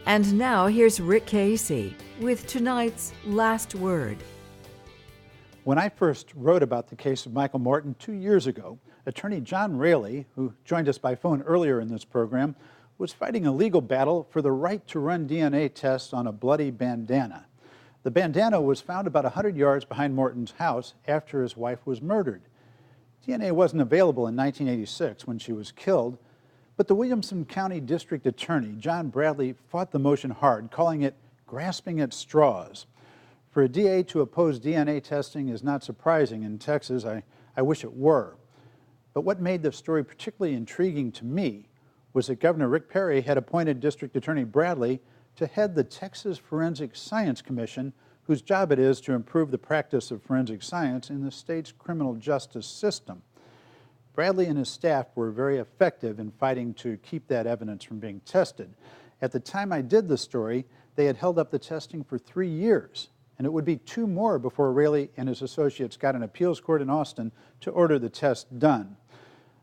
And now here's Rick Casey with tonight's Last Word. When I first wrote about the case of Michael Morton 2 years ago, attorney John Raley, who joined us by phone earlier in this program, was fighting a legal battle for the right to run DNA tests on a bloody bandana. The bandana was found about 100 yards behind Morton's house after his wife was murdered. DNA wasn't available in 1986 when she was killed, but the Williamson County District Attorney, John Bradley, fought the motion hard, calling it grasping at straws. For a DA to oppose DNA testing is not surprising in Texas. I wish it were. But what made the story particularly intriguing to me was that Governor Rick Perry had appointed District Attorney Bradley to head the Texas Forensic Science Commission, whose job it is to improve the practice of forensic science in the state's criminal justice system. Bradley and his staff were very effective in fighting to keep that evidence from being tested. At the time I did the story, they had held up the testing for 3 years, and it would be 2 more before Raley and his associates got an appeals court in Austin to order the test done.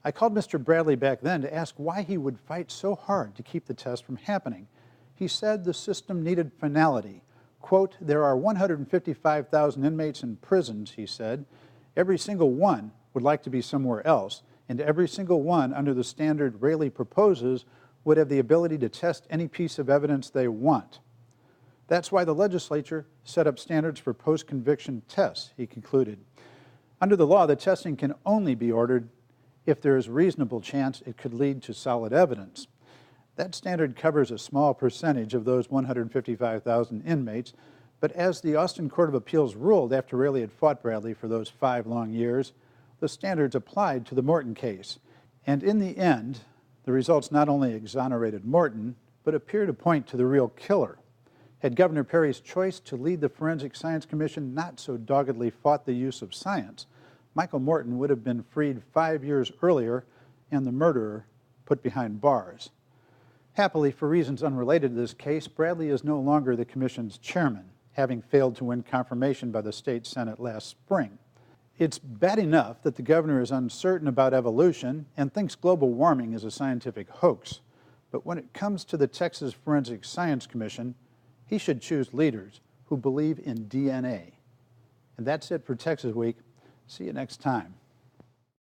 I called Mr. Bradley back then to ask why he would fight so hard to keep the test from happening. He said the system needed finality. Quote, "There are 155,000 inmates in prisons," he said. "Every single one would like to be somewhere else, and every single one under the standard Raley proposes would have the ability to test any piece of evidence they want. That's why the legislature set up standards for post-conviction tests," he concluded. Under the law, the testing can only be ordered if there is a reasonable chance it could lead to solid evidence. That standard covers a small percentage of those 155,000 inmates, but as the Austin Court of Appeals ruled after Raley had fought Bradley for those 5 long years, the standards applied to the Morton case. And in the end, the results not only exonerated Morton, but appear to point to the real killer. Had Governor Perry's choice to lead the Forensic Science Commission not so doggedly fought the use of science, Michael Morton would have been freed 5 years earlier and the murderer put behind bars. Happily, for reasons unrelated to this case, Bradley is no longer the commission's chairman, having failed to win confirmation by the state Senate last spring. It's bad enough that the governor is uncertain about evolution and thinks global warming is a scientific hoax. But when it comes to the Texas Forensic Science Commission, he should choose leaders who believe in DNA. And that's it for Texas Week. See you next time.